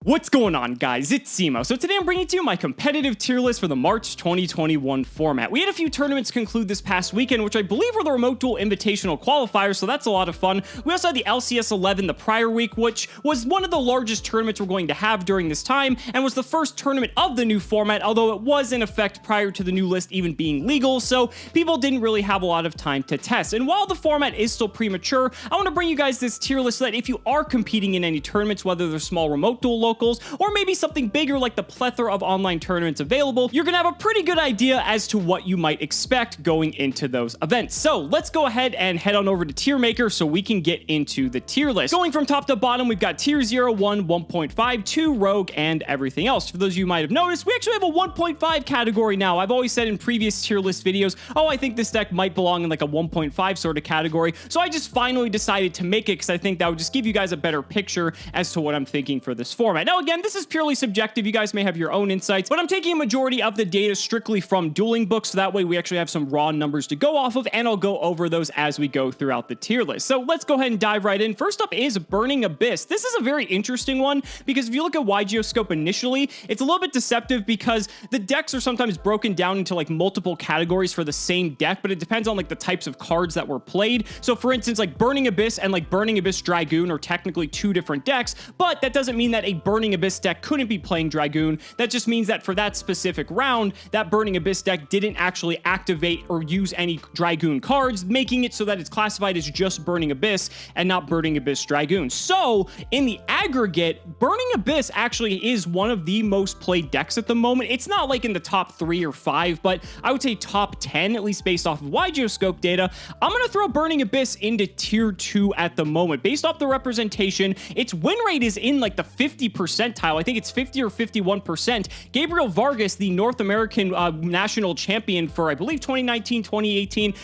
What's going on, guys? It's Cimo. So today I'm bringing to you my competitive tier list for the March 2021 format. We had a few tournaments conclude this past weekend, which I believe were the Remote Duel Invitational qualifiers, so that's a lot of fun. We also had the LCS 11 the prior week, which was one of the largest tournaments we're going to have during this time, and was the first tournament of the new format, although it was in effect prior to the new list even being legal, so people didn't really have a lot of time to test. And while the format is still premature, I want to bring you guys this tier list so that if you are competing in any tournaments, whether they're small Remote Duel locals, or maybe something bigger like the plethora of online tournaments available, you're gonna have a pretty good idea as to what you might expect going into those events. So let's go ahead and head on over to Tier Maker so we can get into the tier list. Going from top to bottom, we've got Tier 0, 1, 1.5, 2, Rogue, and everything else. For those of you who might have noticed, we actually have a 1.5 category now. I've always said in previous tier list videos, oh, I think this deck might belong in like a 1.5 sort of category. So I just finally decided to make it because I think that would just give you guys a better picture as to what I'm thinking for this format. Now, again, this is purely subjective. You guys may have your own insights, but I'm taking a majority of the data strictly from dueling books, so that way we actually have some raw numbers to go off of, and I'll go over those as we go throughout the tier list. So let's go ahead and dive right in. First up is Burning Abyss. This is a very interesting one because if you look at YGOscope initially, it's a little bit deceptive because the decks are sometimes broken down into like multiple categories for the same deck, but it depends on like the types of cards that were played. So for instance, like Burning Abyss and like Burning Abyss Dragoon are technically two different decks, but that doesn't mean that a Burning Abyss deck couldn't be playing Dragoon. That just means that for that specific round, that Burning Abyss deck didn't actually activate or use any Dragoon cards, making it so that it's classified as just Burning Abyss and not Burning Abyss Dragoon. So in the aggregate, Burning Abyss actually is one of the most played decks at the moment. It's not like in the top 3 or 5, but I would say top 10, at least based off of YGOscope data. I'm going to throw Burning Abyss into tier 2 at the moment. Based off the representation, its win rate is in like the 50 percentile. I think it's 50 or 51%. Gabriel Vargas, the North American national champion for, I believe, 2019, 2018.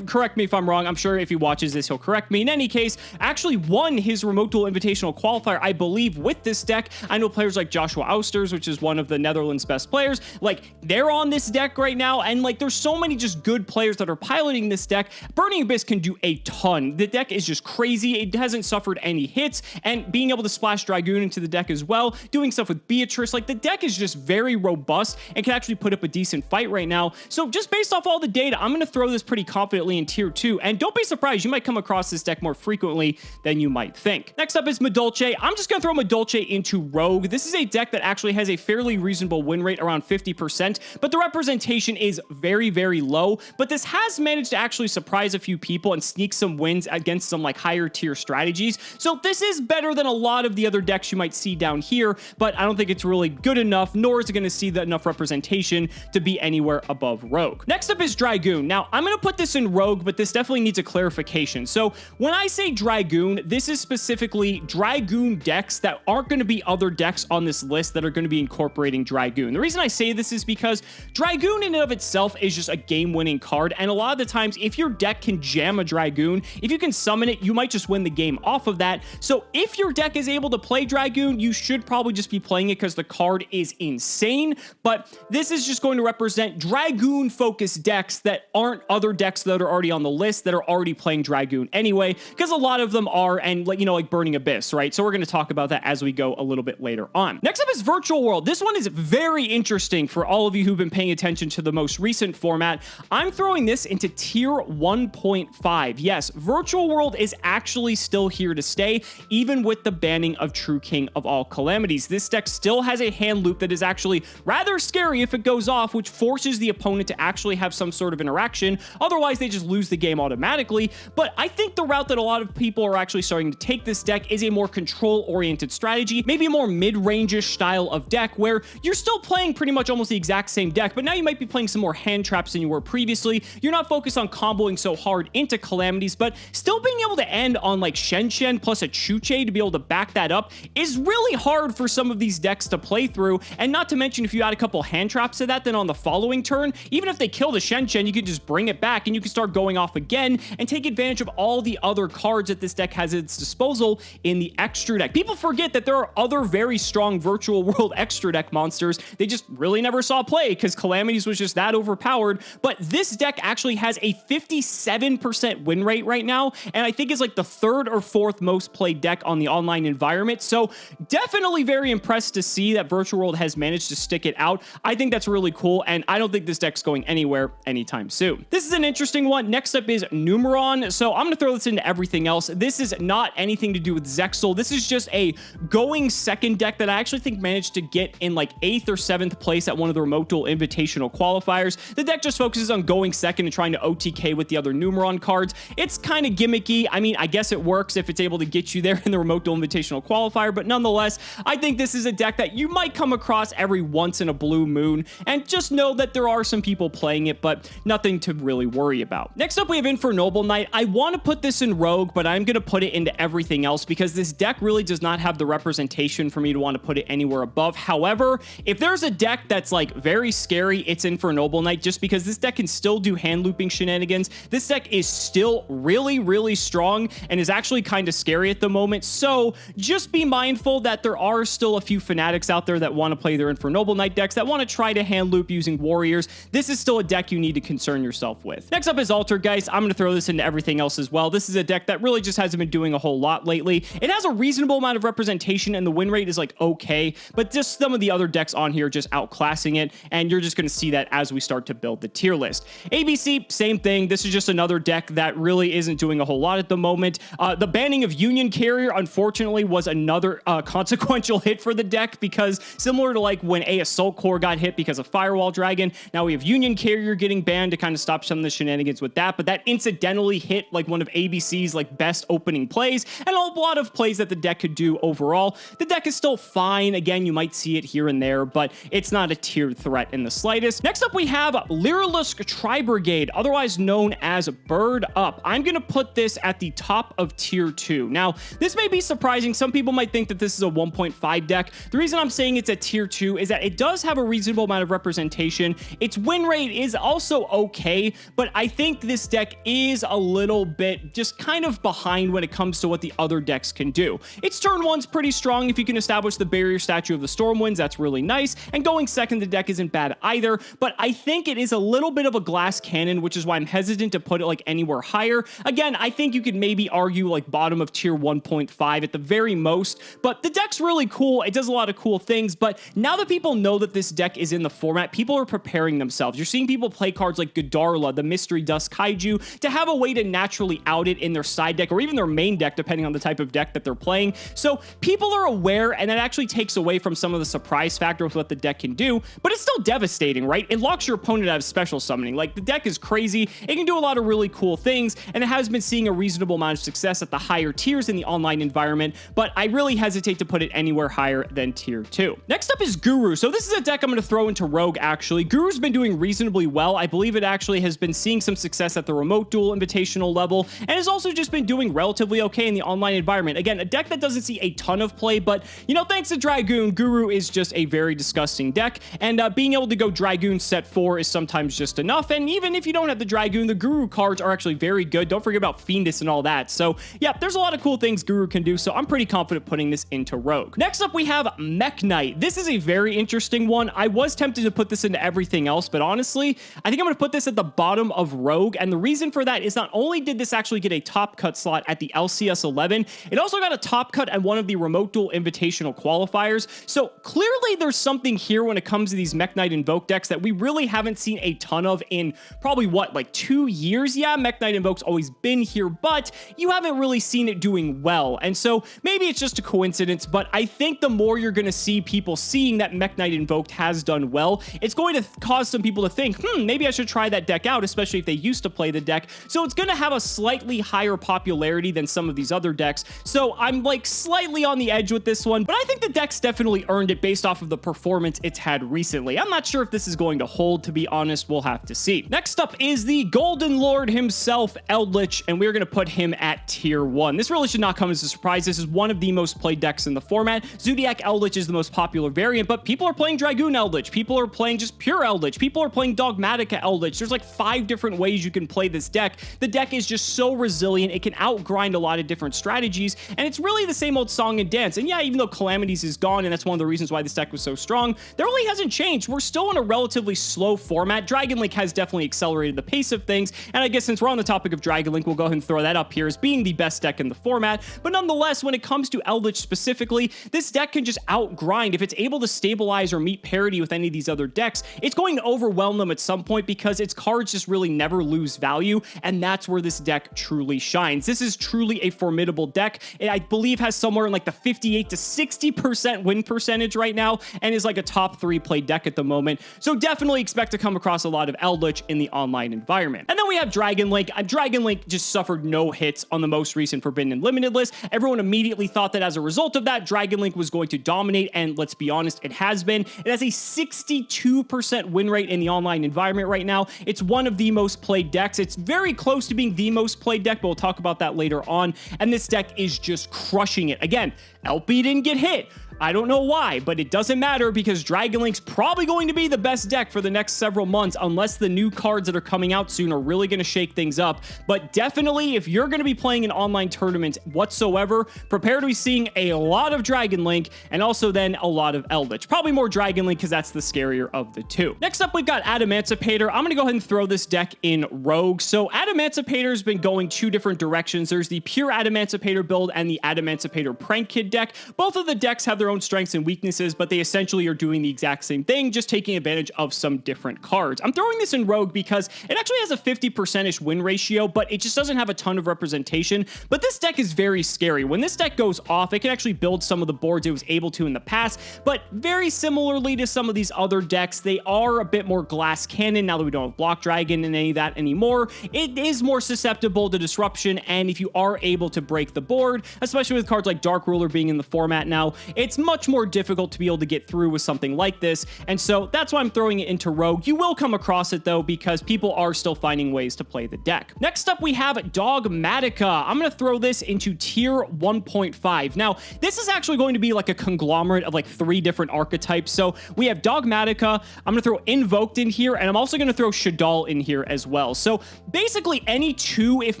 Correct me if I'm wrong. I'm sure if he watches this, he'll correct me. In any case, actually won his Remote Duel Invitational qualifier, I believe, with this deck. I know players like Joshua Ousters, which is one of the Netherlands' best players, like, they're on this deck right now, and like, there's so many just good players that are piloting this deck. Burning Abyss can do a ton. The deck is just crazy. It hasn't suffered any hits, and being able to splash Dragoon into the deck as well, doing stuff with Beatrice, like, the deck is just very robust and can actually put up a decent fight right now. So just based off all the data, I'm going to throw this pretty confidently in tier 2, and don't be surprised, you might come across this deck more frequently than you might think. Next up is Madolche. I'm just going to throw Madolche into Rogue. This is a deck that actually has a fairly reasonable win rate, around 50%, but the representation is very, very low, but this has managed to actually surprise a few people and sneak some wins against some like higher tier strategies. So this is better than a lot of the other decks you might see down here, but I don't think it's really good enough, nor is it going to see enough representation to be anywhere above Rogue. Next up is Dragoon. Now, I'm going to put this in Rogue, but this definitely needs a clarification. So when I say Dragoon, this is specifically Dragoon decks that aren't going to be other decks on this list that are going to be incorporating Dragoon. The reason I say this is because Dragoon in and of itself is just a game-winning card, and a lot of the times, if your deck can jam a Dragoon, if you can summon it, you might just win the game off of that. So if your deck is able to play Dragoon, you should probably just be playing it because the card is insane, but this is just going to represent Dragoon-focused decks that aren't other decks that are already on the list that are already playing Dragoon anyway, because a lot of them are, and like, you know, like Burning Abyss, right? So we're going to talk about that as we go a little bit later on. Next up is Virtual World. This one is very interesting for all of you who've been paying attention to the most recent format. I'm throwing this into tier 1.5. Yes, Virtual World is actually still here to stay, even with the banning of True King of all Calamities. This deck still has a hand loop that is actually rather scary if it goes off, which forces the opponent to actually have some sort of interaction. Otherwise, they just lose the game automatically. But I think the route that a lot of people are actually starting to take this deck is a more control-oriented strategy, maybe a more mid-range-ish style of deck where you're still playing pretty much almost the exact same deck, but now you might be playing some more hand traps than you were previously. You're not focused on comboing so hard into Calamities, but still being able to end on like Shen Shen plus a Chuche to be able to back that up is really hard for some of these decks to play through. And not to mention, if you add a couple hand traps to that, then on the following turn, even if they kill the Shen Shen, you can just bring it back and you can start going off again and take advantage of all the other cards that this deck has at its disposal in the extra deck. People forget that there are other very strong Virtual World extra deck monsters. They just really never saw play because Calamities was just that overpowered. But this deck actually has a 57% win rate right now, and I think is like the 3rd or 4th most played deck on the online environment. So definitely definitely very impressed to see that Virtual World has managed to stick it out. I think that's really cool, and I don't think this deck's going anywhere anytime soon. This is an interesting one. Next up is Numeron. So I'm going to throw this into everything else. This is not anything to do with Zexal. This is just a going second deck that I actually think managed to get in like 8th or 7th place at one of the Remote Duel Invitational qualifiers. The deck just focuses on going second and trying to OTK with the other Numeron cards. It's kind of gimmicky. I mean, I guess it works if it's able to get you there in the Remote Duel Invitational qualifier, but nonetheless, I think this is a deck that you might come across every once in a blue moon, and just know that there are some people playing it, but nothing to really worry about. Next up, we have Infor Noble Knight. I want to put this in Rogue, but I'm going to put it into everything else because this deck really does not have the representation for me to want to put it anywhere above. However, if there's a deck that's like very scary, it's Infor Noble Knight, just because this deck can still do hand looping shenanigans. This deck is still really, really strong and is actually kind of scary at the moment. So just be mindful that there are still a few fanatics out there that want to play their Infor Noble Knight decks, that want to try to hand loop using warriors. This is still a deck you need to concern yourself with. Next up is Altergeist. I'm going to throw this into everything else as well. This is a deck that really just hasn't been doing a whole lot lately. It has a reasonable amount of representation and the win rate is like okay, but just some of the other decks on here just outclassing it, and you're just going to see that as we start to build the tier list. ABC, same thing. This is just another deck that really isn't doing a whole lot at the moment. The banning of Union Carrier, unfortunately, was another consequential hit for the deck, because similar to like when Assault Core got hit because of Firewall Dragon, now we have Union Carrier getting banned to kind of stop some of the shenanigans with that, but that incidentally hit like one of ABC's like best opening plays, and a lot of plays that the deck could do overall. The deck is still fine. Again, you might see it here and there, but it's not a tiered threat in the slightest. Next up, we have Lyrilusk Tri-Brigade, otherwise known as Bird Up. I'm going to put this at the top of tier 2. Now, this may be surprising. Some people might think that this is a 1.5 deck. The reason I'm saying it's at tier 2 is that it does have a reasonable amount of representation. Its win rate is also okay, but I think this deck is a little bit just kind of behind when it comes to what the other decks can do. Its turn 1's pretty strong. If you can establish the barrier statue of the Stormwinds, that's really nice, and going second, the deck isn't bad either, but I think it is a little bit of a glass cannon, which is why I'm hesitant to put it like anywhere higher. Again, I think you could maybe argue like bottom of tier 1.5 at the very most, but the deck's really cool. It does a lot of cool things, but now that people know that this deck is in the format, people are preparing themselves. You're seeing people play cards like Godarla, the Mystery Dust Kaiju, to have a way to naturally out it in their side deck or even their main deck, depending on the type of deck that they're playing. So people are aware, and that actually takes away from some of the surprise factor with what the deck can do, but it's still devastating, right? It locks your opponent out of special summoning. Like, the deck is crazy. It can do a lot of really cool things, and it has been seeing a reasonable amount of success at the higher tiers in the online environment, but I really hesitate to put it anywhere higher than tier 2. Next up is Guru. So this is a deck I'm going to throw into Rogue, actually. Guru's been doing reasonably well. I believe it actually has been seeing some success at the Remote Duel Invitational level, and has also just been doing relatively okay in the online environment. Again, a deck that doesn't see a ton of play, but, you know, thanks to Dragoon, Guru is just a very disgusting deck, and being able to go Dragoon set 4 is sometimes just enough, and even if you don't have the Dragoon, the Guru cards are actually very good. Don't forget about Fiendus and all that. So, yeah, there's a lot of cool things Guru can do, so I'm pretty confident putting this into Rogue. Next up, we have Mech Knight. This is a very interesting one. I was tempted to put this into everything else, but honestly, I think I'm going to put this at the bottom of Rogue, and the reason for that is not only did this actually get a top cut slot at the LCS 11, it also got a top cut at one of the Remote Duel Invitational qualifiers. So clearly there's something here when it comes to these Mech Knight Invoke decks that we really haven't seen a ton of in probably, what, like 2 years? Yeah, Mech Knight Invoke's always been here, but you haven't really seen it doing well. And so maybe it's just a coincidence, but I think the more you're going to see people seeing that Mech Knight Invoked has done well, it's going to cause some people to think, maybe I should try that deck out, especially if they used to play the deck. So it's going to have a slightly higher popularity than some of these other decks. So I'm like slightly on the edge with this one, but I think the deck's definitely earned it based off of the performance it's had recently. I'm not sure if this is going to hold, to be honest. We'll have to see. Next up is the Golden Lord himself, Eldritch, and we're going to put him at tier 1. This really should not come as a surprise. This is one of the most played decks in the format. Zodiac Eldritch is the most popular variant, but people are playing Dragoon Eldritch. People are playing just pure Eldritch. People are playing Dogmatica Eldritch. There's like 5 different ways you can play this deck. The deck is just so resilient. It can outgrind a lot of different strategies, and it's really the same old song and dance. And yeah, even though Calamities is gone, and that's one of the reasons why this deck was so strong, there really hasn't changed. We're still in a relatively slow format. Dragon Link has definitely accelerated the pace of things, and I guess since we're on the topic of Dragon Link, we'll go ahead and throw that up here as being the best deck in the format. But nonetheless, when it comes to Eldritch specifically, realistically, this deck can just outgrind. If it's able to stabilize or meet parity with any of these other decks, it's going to overwhelm them at some point because its cards just really never lose value, and that's where this deck truly shines. This is truly a formidable deck. It, I believe, has somewhere in like the 58 to 60% win percentage right now, and is like a top 3 play deck at the moment. So definitely expect to come across a lot of Eldritch in the online environment. And then we have Dragon Link. Dragon Link just suffered no hits on the most recent Forbidden and Limited list. Everyone immediately thought that as a result of that, Dragon Link was going to dominate, and let's be honest, it has been. It has a 62% win rate in the online environment right now. It's one of the most played decks. It's very close to being the most played deck, but we'll talk about that later on. And this deck is just crushing it. Again, LP didn't get hit. I don't know why, but it doesn't matter because Dragon Link's probably going to be the best deck for the next several months unless the new cards that are coming out soon are really going to shake things up. But definitely, if you're going to be playing an online tournament whatsoever, prepare to be seeing a lot of Dragon Link and also then a lot of Eldritch. Probably more Dragon Link because that's the scarier of the two. Next up, we've got Adamantipator. I'm going to go ahead and throw this deck in Rogue. So Adamantipator has been going 2 different directions. There's the pure Adamantipator build and the Adamantipator Prank Kid deck. Both of the decks have their own strengths and weaknesses, but they essentially are doing the exact same thing, just taking advantage of some different cards. I'm throwing this in Rogue because it actually has a 50%-ish win ratio, but it just doesn't have a ton of representation. But this deck is very scary. When this deck goes off, it can actually build some of the boards it was able to in the past, but very similarly to some of these other decks, they are a bit more glass cannon now that we don't have Block Dragon and any of that anymore. It is more susceptible to disruption, and if you are able to break the board, especially with cards like Dark Ruler being in the format now, it's much more difficult to be able to get through with something like this, and so that's why I'm throwing it into Rogue. You will come across it though because people are still finding ways to play the deck. Next up, we have Dogmatica. I'm going to throw this into tier 1.5. Now, this is actually going to be like a conglomerate of like 3 different archetypes. So we have Dogmatica, I'm going to throw Invoked in here, and I'm also going to throw Shadal in here as well. So basically any 2, if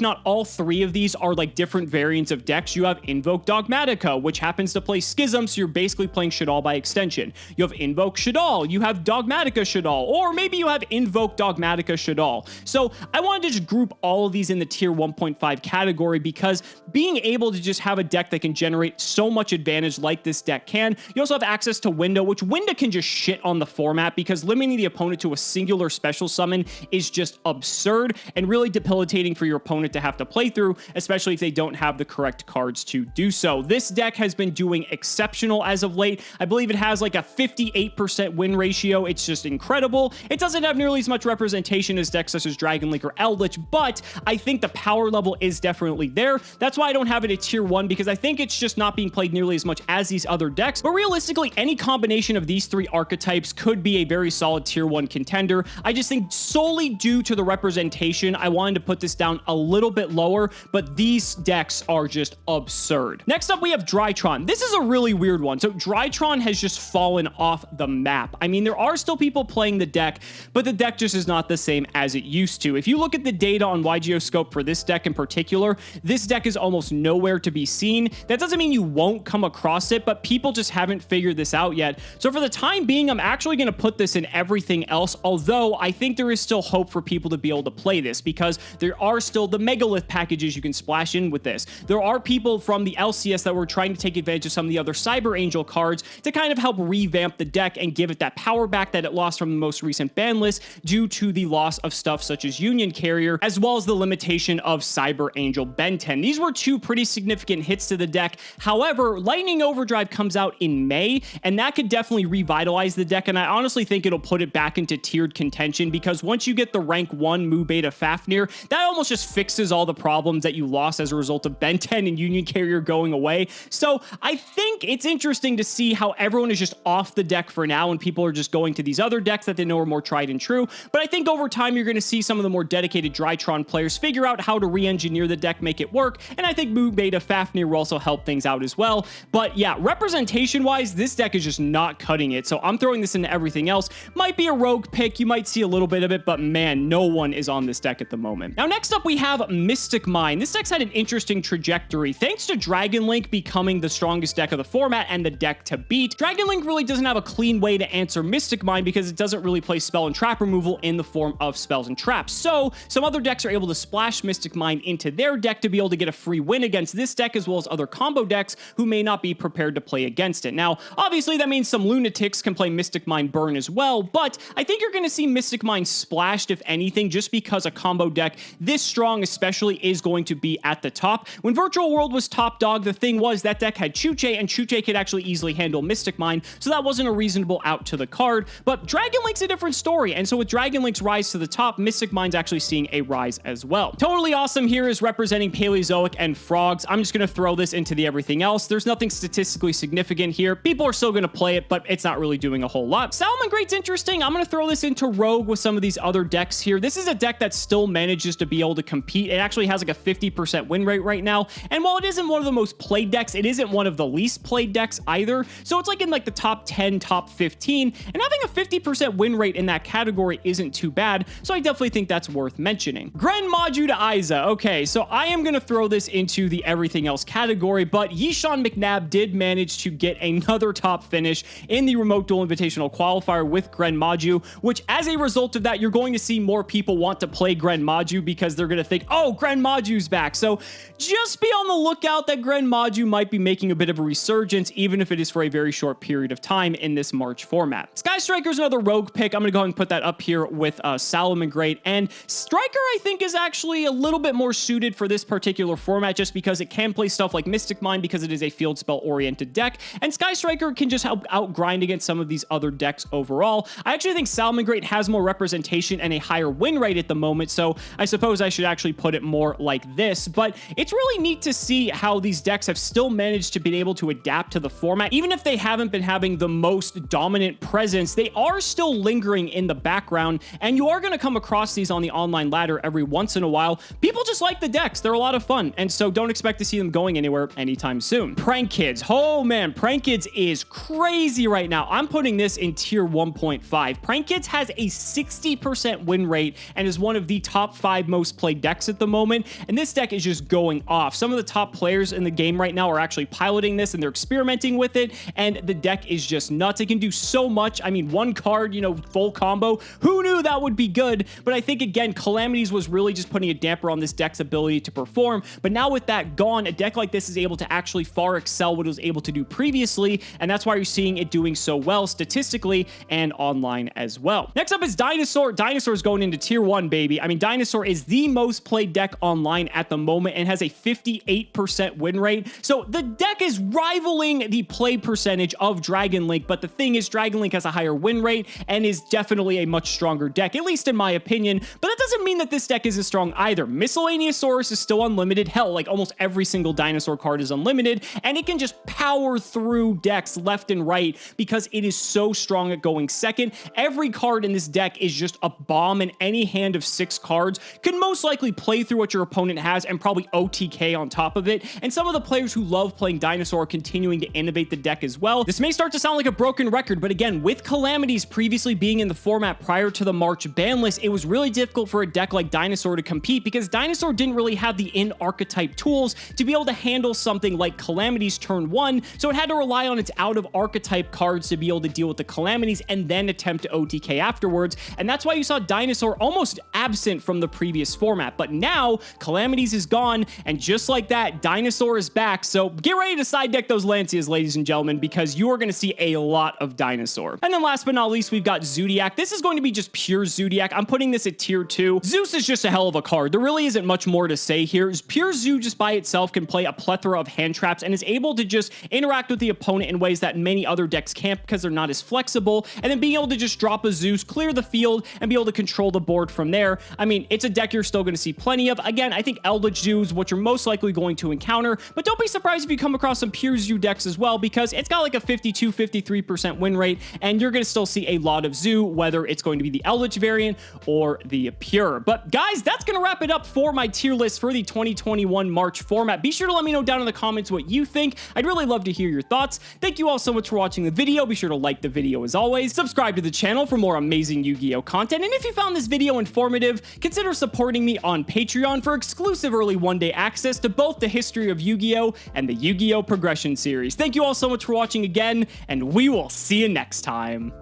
not all 3 of these are like different variants of decks. You have Invoke Dogmatica, which happens to play Schism, so you're basically playing Shadal by extension. You have Invoke Shadal, you have Dogmatica Shadal, or maybe you have Invoke Dogmatica Shadal. So I wanted to just group all of these in the tier 1.5 category because being able to just have a deck that can generate so much advantage like this deck can. You also have access to Window, which Window can just shit on the format because limiting the opponent to a singular special summon is just absurd and really debilitating for your opponent to have to play through, especially if they don't have the correct cards to do so. This deck has been doing exceptional as of late. I believe it has like a 58% win ratio. It's just incredible. It doesn't have nearly as much representation as decks such as Dragon Link or Eldritch, but I think the power level is definitely there. That's why I don't have it at tier 1 because I think it's just not being played nearly as much as these other decks. But realistically, any combination of these 3 archetypes could be a very solid tier 1 contender. I just think solely due to the representation, I wanted to put this down a little bit lower, but these decks are just absurd. Next up, we have Drytron. This is a really weird one. So Drytron has just fallen off the map. I mean, there are still people playing the deck, but the deck just is not the same as it used to. If you look at the data on YGOscope for this deck in particular, this deck is almost nowhere to be seen. That doesn't mean you won't come across it, but people just haven't figured this out yet. So for the time being, I'm actually going to put this in everything else, although I think there is still hope for people to be able to play this because there are still the Megalith packages you can splash in with this. There are people from the LCS that were trying to take advantage of some of the other Cyber Angel cards to kind of help revamp the deck and give it that power back that it lost from the most recent ban list due to the loss of stuff such as Union Carrier, as well as the limitation of Cyber Angel Ben 10. These were 2 pretty significant hits to the deck. However, Lightning Overdrive comes out in May, and that could definitely revitalize the deck, and I honestly think it'll put it back into tiered contention because once you get the rank 1 Moo Beta Fafnir, that almost just fixes all the problems that you lost as a result of Ben 10 and Union Carrier going away. So I think it's interesting to see how everyone is just off the deck for now and people are just going to these other decks that they know are more tried and true. But I think over time, you're going to see some of the more dedicated Drytron players figure out how to re-engineer the deck, make it work. And I think Moo Beta Fafnir will also help things out as well. But yeah, representation-wise, this deck is just not cutting it. So I'm throwing this into everything else. Might be a rogue pick. You might see a little bit of it, but man, no one is on this deck at the moment. Now, next up, we have Mystic Mind. This deck's had an interesting trajectory. Thanks to Dragon Link becoming the strongest deck of the format format and the deck to beat. Dragon Link really doesn't have a clean way to answer Mystic Mind because it doesn't really play spell and trap removal in the form of spells and traps. So some other decks are able to splash Mystic Mind into their deck to be able to get a free win against this deck, as well as other combo decks who may not be prepared to play against it. Now, obviously that means some lunatics can play Mystic Mind Burn as well, but I think you're going to see Mystic Mind splashed, if anything, just because a combo deck this strong especially is going to be at the top. When Virtual World was top dog, the thing was that deck had Chuche, and Chuche could actually easily handle Mystic Mind, so that wasn't a reasonable out to the card. But Dragon Link's a different story, and so with Dragon Link's rise to the top, Mystic Mind's actually seeing a rise as well. Totally Awesome here is representing Paleozoic and Frogs. I'm just going to throw this into the everything else. There's nothing statistically significant here. People are still going to play it, but it's not really doing a whole lot. Salamangreat's interesting. I'm going to throw this into Rogue with some of these other decks here. This is a deck that still manages to be able to compete. It actually has like a 50% win rate right now, and while it isn't one of the most played decks, it isn't one of the least played decks either. So it's like in like the top 10, top 15, and having a 50% win rate in that category isn't too bad, so I definitely think that's worth mentioning. Gren Maju to Isa. Okay, so I am going to throw this into the everything else category, but Yishan McNabb did manage to get another top finish in the Remote Duel Invitational Qualifier with Gren Maju, which as a result of that, you're going to see more people want to play Gren Maju because they're going to think, oh, Gren Maju's back. So just be on the lookout that Gren Maju might be making a bit of a resurgence, even if it is for a very short period of time in this March format. Sky Striker's another rogue pick. I'm going to go ahead and put that up here with Salamangreat, and Striker I think is actually a little bit more suited for this particular format just because it can play stuff like Mystic Mind because it is a field spell oriented deck, and Sky Striker can just help out grind against some of these other decks overall. I actually think Salamangreat has more representation and a higher win rate at the moment, so I suppose I should actually put it more like this, but it's really neat to see how these decks have still managed to be able to adapt to the format. Even if they haven't been having the most dominant presence, they are still lingering in the background, and you are going to come across these on the online ladder every once in a while. People just like the decks. They're a lot of fun, and so don't expect to see them going anywhere anytime soon. Prank Kids. Oh man, Prank Kids is crazy right now. I'm putting this in tier 1.5. Prank Kids has a 60% win rate and is one of the top 5 most played decks at the moment, and this deck is just going off. Some of the top players in the game right now are actually piloting this and they're experimenting with it, and the deck is just nuts. It can do so much. I mean, one card, you know, full combo. Who knew that would be good? But I think, again, Calamities was really just putting a damper on this deck's ability to perform, but now with that gone, a deck like this is able to actually far excel what it was able to do previously, and that's why you're seeing it doing so well statistically and online as well. Next up is Dinosaur. Dinosaur is going into tier 1, baby. I mean, Dinosaur is the most played deck online at the moment and has a 58% win rate, so the deck is rivaling the play percentage of Dragon Link, but the thing is, Dragon Link has a higher win rate and is definitely a much stronger deck, at least in my opinion, but that doesn't mean that this deck isn't strong either. Miscellaneousaurus is still unlimited. Hell, like almost every single dinosaur card is unlimited, and it can just power through decks left and right because it is so strong at going second. Every card in this deck is just a bomb, and any hand of 6 cards could most likely play through what your opponent has and probably OTK on top of it, and some of the players who love playing Dinosaur are continuing to innovate the deck as well. This may start to sound like a broken record, but again, with Calamities previously being in the format prior to the March ban list, it was really difficult for a deck like Dinosaur to compete because Dinosaur didn't really have the in-archetype tools to be able to handle something like Calamities turn 1, so it had to rely on its out-of-archetype cards to be able to deal with the Calamities and then attempt to OTK afterwards, and that's why you saw Dinosaur almost absent from the previous format. But now, Calamities is gone, and just like that, Dinosaur is back, so get ready to side deck those Lancias, ladies and gentlemen, because you are going to see a lot of Dinosaur. And then last but not least, we've got Zodiac. This is going to be just pure Zodiac. I'm putting this at tier 2. Zeus is just a hell of a card. There really isn't much more to say here. Pure Zoo just by itself can play a plethora of hand traps and is able to just interact with the opponent in ways that many other decks can't because they're not as flexible, and then being able to just drop a Zeus, clear the field, and be able to control the board from there. I mean, it's a deck you're still going to see plenty of. Again, I think Eldritch Zoo is what you're most likely going to encounter, but don't be surprised if you come across some Pure Zoo decks as well, because it's got like a 52-53% win rate, and you're going to still see a lot of Zoo, whether it's going to be the Eldritch variant or the Pure. But guys, that's going to wrap it up for my tier list for the 2021 March format. Be sure to let me know down in the comments what you think. I'd really love to hear your thoughts. Thank you all so much for watching the video. Be sure to like the video as always. Subscribe to the channel for more amazing Yu-Gi-Oh content. And if you found this video informative, consider supporting me on Patreon for exclusive early one-day access to both the history of Yu-Gi-Oh and the Yu-Gi-Oh progression series. Thank you all so much for watching again, and we will see you next time.